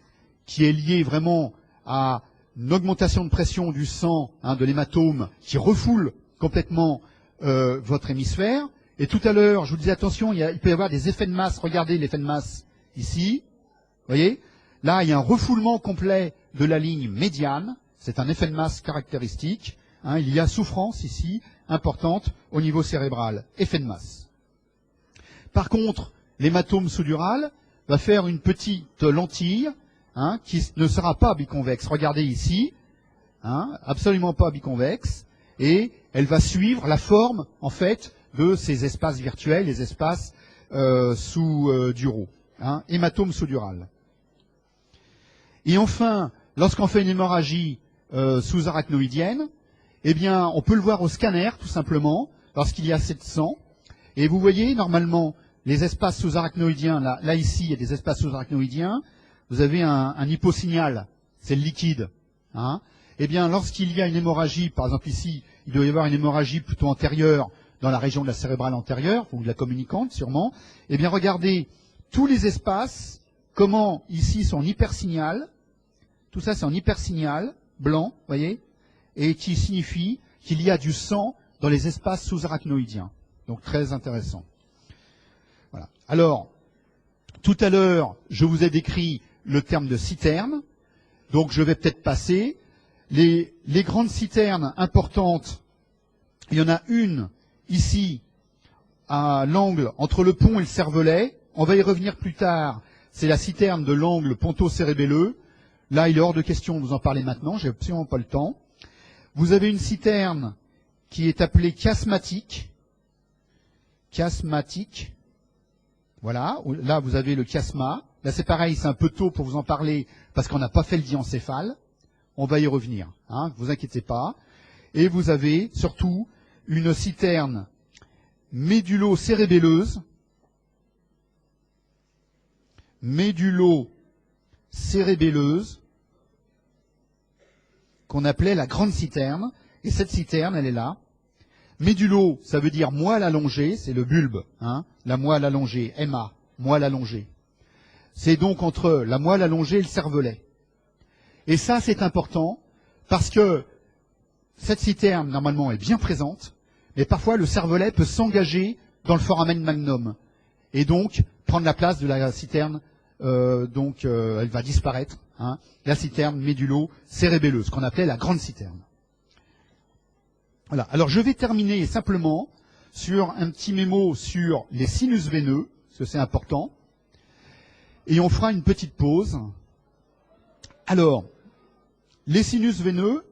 S1: qui est lié vraiment à une augmentation de pression du sang, hein, de l'hématome, qui refoule complètement votre hémisphère. Et tout à l'heure, je vous disais, attention, il peut y avoir des effets de masse. Regardez l'effet de masse ici. Vous voyez? Là, il y a un refoulement complet de la ligne médiane. C'est un effet de masse caractéristique. Hein, il y a souffrance ici, importante, au niveau cérébral. Effet de masse. Par contre, l'hématome sous-dural va faire une petite lentille, hein, qui ne sera pas biconvexe. Regardez ici, hein, absolument pas biconvexe. Et elle va suivre la forme, en fait, de ces espaces virtuels, les espaces sous-duraux. Hein, hématome sous-dural. Et enfin, lorsqu'on fait une hémorragie sous-arachnoïdienne, eh bien, on peut le voir au scanner, tout simplement, lorsqu'il y a assez de sang. Et vous voyez, normalement, les espaces sous-arachnoïdiens, là ici, il y a des espaces sous-arachnoïdiens. Vous avez un hyposignal, c'est le liquide. Hein. Eh bien, lorsqu'il y a une hémorragie, par exemple ici, il doit y avoir une hémorragie plutôt antérieure, dans la région de la cérébrale antérieure, ou de la communicante sûrement. Eh bien, regardez, tous les espaces, comment ici sont en hypersignal, tout ça c'est en hypersignal, blanc, voyez, et qui signifie qu'il y a du sang dans les espaces sous-arachnoïdiens. Donc très intéressant. Voilà. Alors, tout à l'heure, je vous ai décrit le terme de citerne, donc je vais peut-être passer. Les grandes citernes importantes, il y en a une ici, à l'angle entre le pont et le cervelet. On va y revenir plus tard. C'est la citerne de l'angle ponto-cérébelleux. Là, il est hors de question de vous en parler maintenant. J'ai absolument pas le temps. Vous avez une citerne qui est appelée chiasmatique. Chiasmatique. Voilà. Là, vous avez le chiasma. Là, c'est pareil, c'est un peu tôt pour vous en parler parce qu'on n'a pas fait le diencéphale. On va y revenir. Hein, vous inquiétez pas. Et vous avez surtout une citerne médullo-cérébelleuse, qu'on appelait la grande citerne. Et cette citerne, elle est là. Médullo, ça veut dire moelle allongée, c'est le bulbe, hein, la moelle allongée, MA, moelle allongée. C'est donc entre la moelle allongée et le cervelet. Et ça, c'est important, parce que cette citerne, normalement, est bien présente, mais parfois, le cervelet peut s'engager dans le foramen magnum, et donc prendre la place de la citerne, elle va disparaître, hein, la citerne médullo-cérébelleuse, qu'on appelait la grande citerne. Voilà. Alors, je vais terminer simplement sur un petit mémo sur les sinus veineux, parce que c'est important, et on fera une petite pause. Alors, les sinus veineux,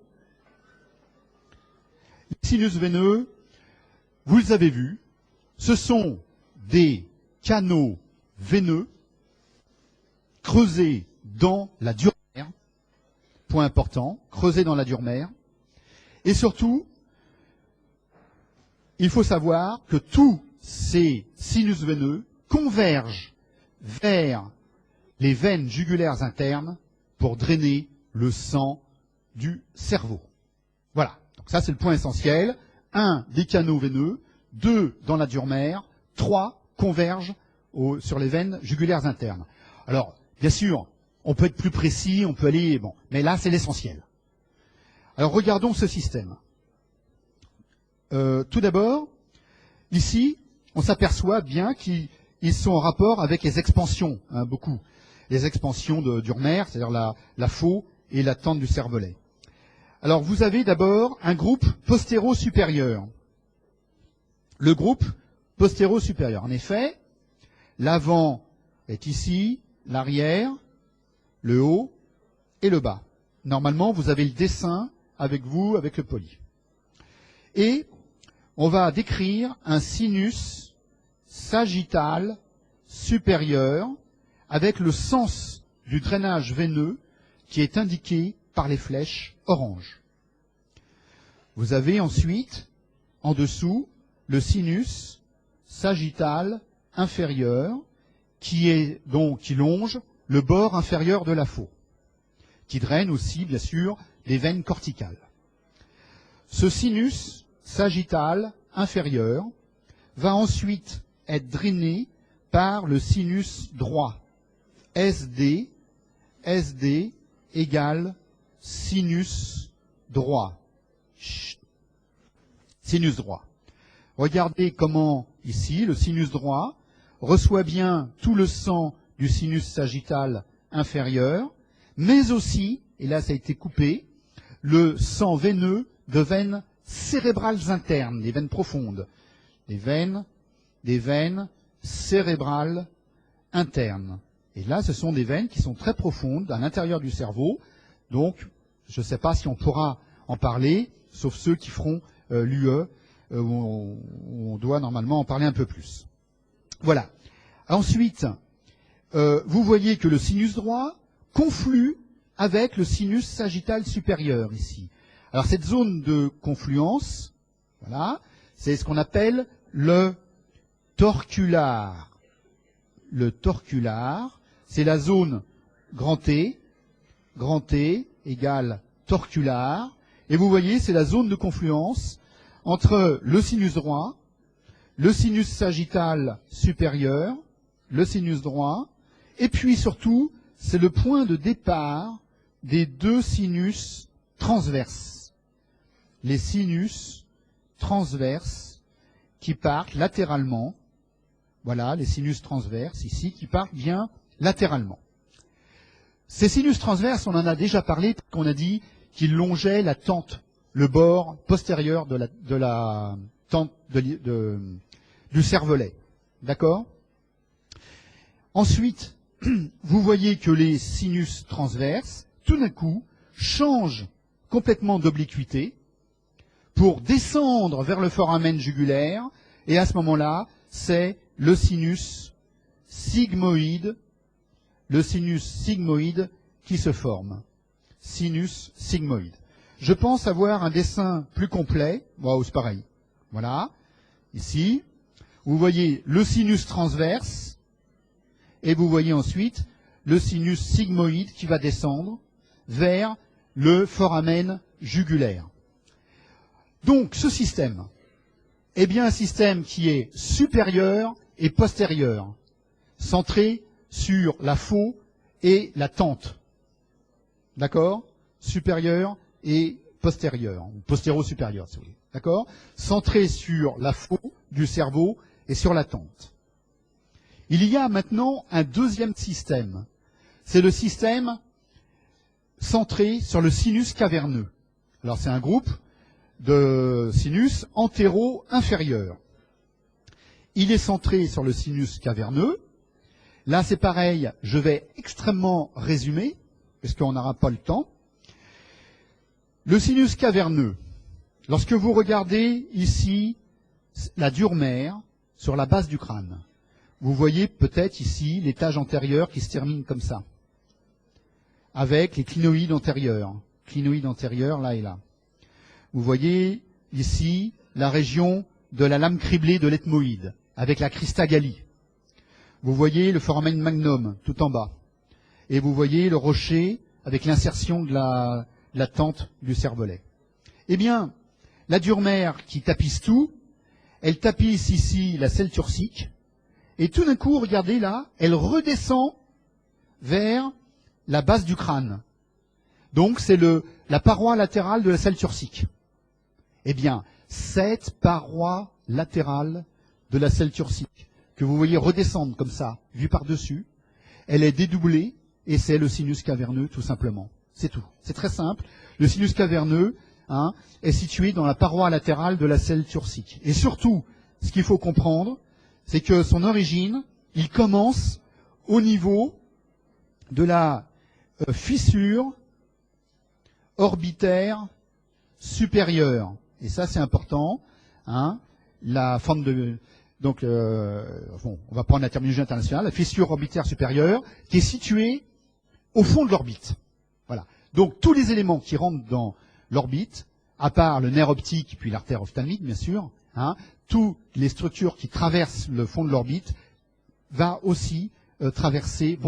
S1: vous les avez vus, ce sont des canaux veineux creusés dans la dure mer, point important, creusés dans la dure mer, et surtout, il faut savoir que tous ces sinus veineux convergent vers les veines jugulaires internes pour drainer le sang du cerveau. Voilà. Donc ça, c'est le point essentiel. 1, des canaux veineux. 2, dans la dure mer. 3, convergent sur les veines jugulaires internes. Alors, bien sûr, on peut être plus précis, on peut aller... Bon, mais là, c'est l'essentiel. Alors, regardons ce système. Tout d'abord, ici, on s'aperçoit bien qu'ils sont en rapport avec les expansions, hein, beaucoup. Les expansions de dure mer, c'est-à-dire la faux et la tente du cervelet. Alors, vous avez d'abord un groupe postéro-supérieur. Le groupe postéro-supérieur. En effet, l'avant est ici, l'arrière, le haut et le bas. normalement, vous avez le dessin avec vous, avec le poli. Et on va décrire un sinus sagittal supérieur avec le sens du drainage veineux qui est indiqué par les flèches orange. Vous avez ensuite, en dessous, le sinus sagittal inférieur qui longe le bord inférieur de la faux, qui draine aussi, bien sûr, les veines corticales. Ce sinus sagittal inférieur va ensuite être drainé par le sinus droit. SD égale sinus droit. Chut. Sinus droit. Regardez comment, ici, le sinus droit reçoit bien tout le sang du sinus sagittal inférieur, mais aussi, et là ça a été coupé, le sang veineux de veines cérébrales internes, des veines profondes, des veines cérébrales internes. Et là, ce sont des veines qui sont très profondes à l'intérieur du cerveau. Donc, je ne sais pas si on pourra en parler, sauf ceux qui feront l'UE, où on doit normalement en parler un peu plus. Voilà. Ensuite, vous voyez que le sinus droit conflue avec le sinus sagittal supérieur ici. Alors cette zone de confluence, voilà, c'est ce qu'on appelle le torcular. Le torcular, c'est la zone grand T égale torcular, et vous voyez, c'est la zone de confluence entre le sinus droit, le sinus sagittal supérieur, le sinus droit, et puis surtout, c'est le point de départ des deux sinus transverses. Les sinus transverses qui partent latéralement. Voilà, les sinus transverses ici, qui partent bien latéralement. Ces sinus transverses, on en a déjà parlé, qu'on a dit qu'ils longeaient la tente, le bord postérieur de la tente du cervelet. D'accord ? Ensuite, vous voyez que les sinus transverses, tout d'un coup, changent complètement d'obliquité pour descendre vers le foramen jugulaire, et à ce moment-là, c'est le sinus sigmoïde qui se forme. Sinus sigmoïde. Je pense avoir un dessin plus complet. Waouh, c'est pareil. Voilà. Ici, vous voyez le sinus transverse, et vous voyez ensuite le sinus sigmoïde qui va descendre vers le foramen jugulaire. Donc, ce système est bien un système qui est supérieur et postérieur, centré sur la faux et la tente. D'accord ? Supérieur et postérieur, ou postéro-supérieur, si vous voulez. D'accord ? Centré sur la faux du cerveau et sur la tente. Il y a maintenant un deuxième système. C'est le système centré sur le sinus caverneux. Alors, c'est un groupe de sinus antéro-inférieur. Il est centré sur le sinus caverneux. Là, c'est pareil, je vais extrêmement résumer, parce qu'on n'aura pas le temps. Le sinus caverneux, lorsque vous regardez ici la dure mère sur la base du crâne, vous voyez peut-être ici l'étage antérieur qui se termine comme ça, avec les clinoïdes antérieurs là et là. Vous voyez ici la région de la lame criblée de l'ethmoïde, avec la cristagalie. Vous voyez le foramen magnum tout en bas. Et vous voyez le rocher avec l'insertion de la tente du cervelet. Eh bien, la dure mère qui tapisse tout, elle tapisse ici la selle turcique, et tout d'un coup, regardez là, elle redescend vers la base du crâne. Donc, c'est la paroi latérale de la selle turcique. Eh bien, cette paroi latérale de la selle turcique, que vous voyez redescendre comme ça, vue par-dessus, elle est dédoublée, et c'est le sinus caverneux, tout simplement. C'est tout. C'est très simple. Le sinus caverneux est situé dans la paroi latérale de la selle turcique. Et surtout, ce qu'il faut comprendre, c'est que son origine, il commence au niveau de la fissure orbitaire supérieure. Et ça, c'est important. Hein, la forme de... Donc, bon, on va prendre la terminologie internationale. La fissure orbitaire supérieure qui est située au fond de l'orbite. Voilà. Donc, tous les éléments qui rentrent dans l'orbite, à part le nerf optique puis l'artère ophtalmique, bien sûr, hein, toutes les structures qui traversent le fond de l'orbite vont aussi traverser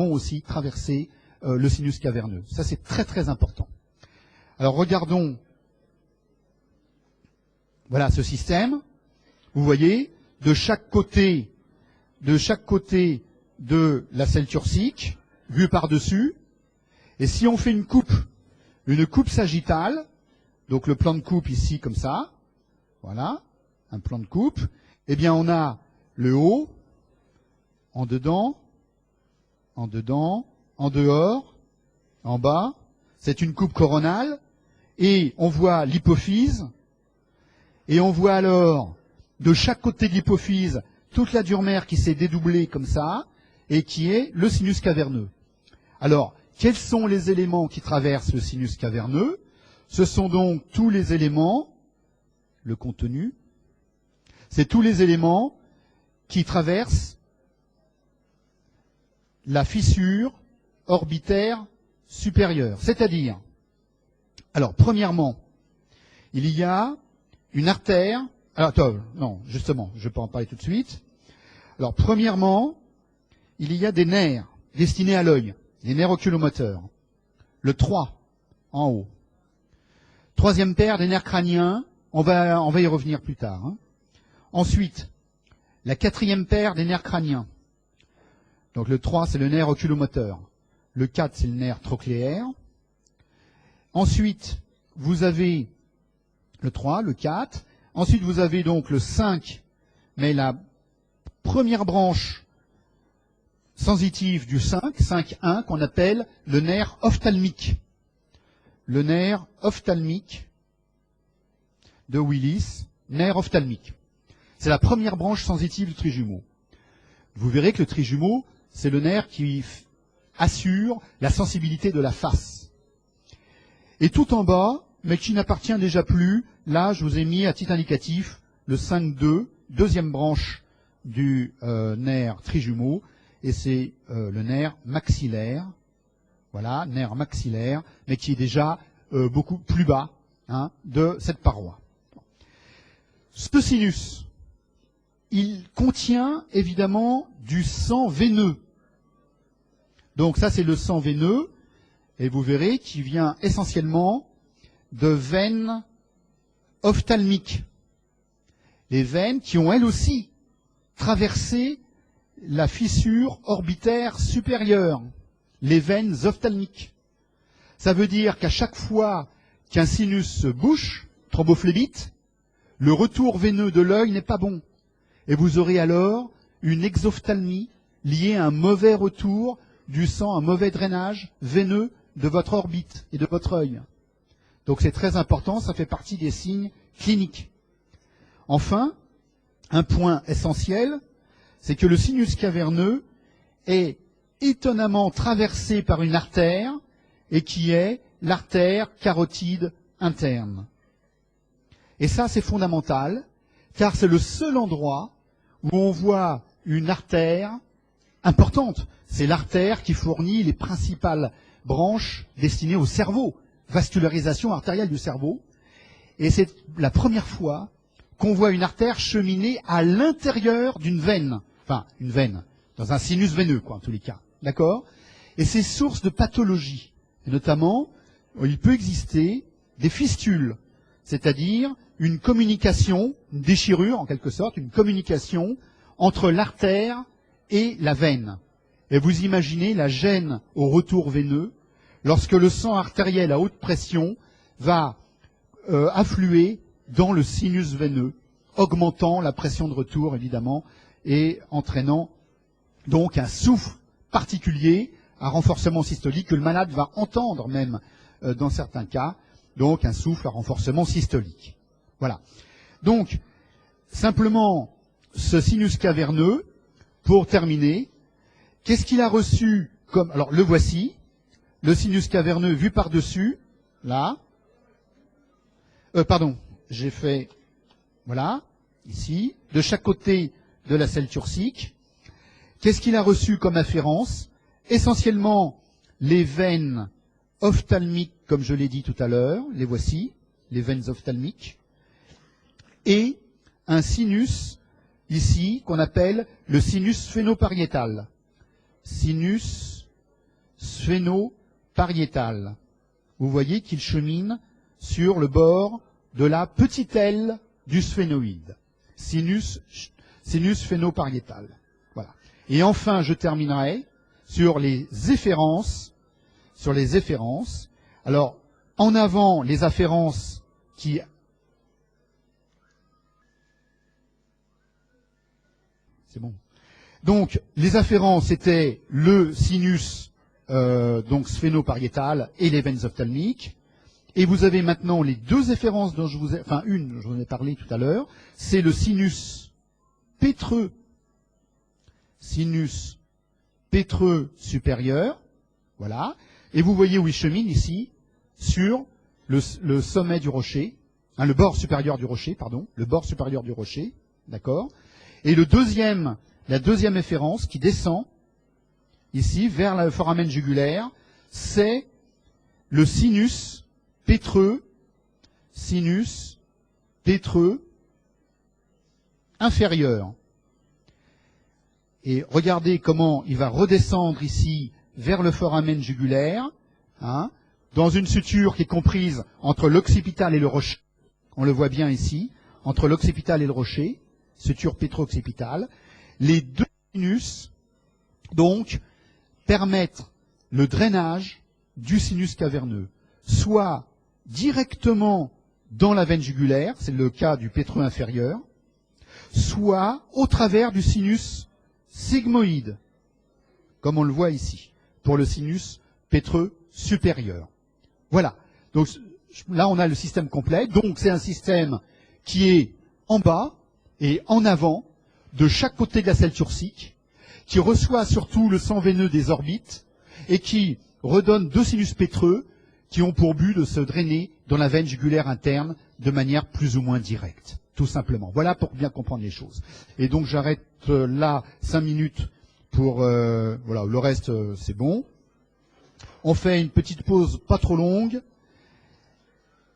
S1: le sinus caverneux. Ça, c'est très très important. Alors, regardons, voilà ce système. Vous voyez, de chaque côté de la selle turcique, vue par-dessus, et si on fait une coupe sagittale, donc le plan de coupe ici comme ça, voilà, un plan de coupe, eh bien on a le haut, en dedans, en dehors, en bas, c'est une coupe coronale, et on voit l'hypophyse, et on voit alors de chaque côté de l'hypophyse toute la dure mère qui s'est dédoublée comme ça, et qui est le sinus caverneux. Alors, quels sont les éléments qui traversent le sinus caverneux? Ce sont donc tous les éléments, le contenu, c'est tous les éléments qui traversent la fissure orbitaire supérieure. C'est-à-dire, alors premièrement, il y a une artère, alors attends, non, justement, je peux en parler tout de suite. Alors premièrement, il y a des nerfs destinés à l'œil. Les nerfs oculomoteurs. Le 3, en haut. Troisième paire, des nerfs crâniens. On va y revenir plus tard. Hein. Ensuite, la quatrième paire, des nerfs crâniens. Donc le 3, c'est le nerf oculomoteur. Le 4, c'est le nerf trochléaire. Ensuite, vous avez le 3, le 4. Ensuite, vous avez donc le 5, mais la première branche sensitive du 5.1, qu'on appelle le nerf ophtalmique. Le nerf ophtalmique de Willis, nerf ophtalmique. C'est la première branche sensitive du trijumeau. Vous verrez que le trijumeau, c'est le nerf qui assure la sensibilité de la face. Et tout en bas, mais qui n'appartient déjà plus, là, je vous ai mis à titre indicatif le 5.2, deuxième branche du nerf trijumeau, et c'est le nerf maxillaire, voilà, nerf maxillaire, mais qui est déjà beaucoup plus bas hein, de cette paroi. Ce sinus, il contient évidemment du sang veineux. Donc ça c'est le sang veineux, et vous verrez qu'il vient essentiellement de veines ophtalmiques. Les veines qui ont elles aussi traversé la fissure orbitaire supérieure, les veines ophtalmiques. Ça veut dire qu'à chaque fois qu'un sinus se bouche, thrombophlébite, le retour veineux de l'œil n'est pas bon. Et vous aurez alors une exophtalmie liée à un mauvais retour du sang, un mauvais drainage veineux de votre orbite et de votre œil. Donc c'est très important, ça fait partie des signes cliniques. Enfin, un point essentiel, c'est que le sinus caverneux est étonnamment traversé par une artère et qui est l'artère carotide interne. Et ça, c'est fondamental, car c'est le seul endroit où on voit une artère importante. C'est l'artère qui fournit les principales branches destinées au cerveau, vascularisation artérielle du cerveau. Et c'est la première fois qu'on voit une artère cheminer à l'intérieur d'une veine. Enfin, une veine, dans un sinus veineux, quoi, en tous les cas. D'accord? Et c'est source de pathologie. Et notamment, il peut exister des fistules, c'est-à-dire une communication, une déchirure en quelque sorte, une communication entre l'artère et la veine. Et vous imaginez la gêne au retour veineux lorsque le sang artériel à haute pression va affluer dans le sinus veineux, augmentant la pression de retour évidemment et entraînant donc un souffle particulier, un renforcement systolique que le malade va entendre même dans certains cas, donc un souffle à renforcement systolique. Voilà. Donc, simplement, ce sinus caverneux, pour terminer, qu'est-ce qu'il a reçu comme... Alors, le voici, le sinus caverneux vu par-dessus, là, Pardon, j'ai fait, voilà, ici, de chaque côté de la selle turcique. Qu'est-ce qu'il a reçu comme afférence? Essentiellement les veines ophtalmiques, comme je l'ai dit tout à l'heure, les voici, les veines ophtalmiques, et un sinus ici qu'on appelle le sinus sphénopariétal. Sinus sphénopariétal. Vous voyez qu'il chemine sur le bord de la petite aile du sphénoïde. Sinus sphénopariétal. Voilà. Et enfin, je terminerai sur les efférences. Alors, en avant, les afférences qui... C'est bon. Donc, les afférences étaient le sinus donc sphénopariétal et les veines ophtalmiques. Et vous avez maintenant les deux efférences dont je vous ai... Enfin, une, je vous en ai parlé tout à l'heure. C'est le sinus pétreux. Sinus pétreux supérieur. Voilà. Et vous voyez où il chemine ici, sur le sommet du rocher, le bord supérieur du rocher, pardon, le bord supérieur du rocher, d'accord. Et la deuxième efférence qui descend ici vers le foramen jugulaire, c'est le sinus pétreux inférieur. Et regardez comment il va redescendre ici vers le foramen jugulaire, dans une suture qui est comprise entre l'occipital et le rocher. On le voit bien ici, entre l'occipital et le rocher, suture pétro-occipitale. Les deux sinus, donc, permettent le drainage du sinus caverneux, soit directement dans la veine jugulaire, c'est le cas du pétreux inférieur, soit au travers du sinus sigmoïde, comme on le voit ici, pour le sinus pétreux supérieur. Voilà. Donc là, on a le système complet. Donc c'est un système qui est en bas et en avant de chaque côté de la selle turcique, qui reçoit surtout le sang veineux des orbites et qui redonne deux sinus pétreux qui ont pour but de se drainer dans la veine jugulaire interne de manière plus ou moins directe, tout simplement. Voilà pour bien comprendre les choses. Et donc j'arrête là 5 minutes pour... voilà, le reste, c'est bon. On fait une petite pause pas trop longue.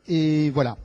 S1: Et voilà.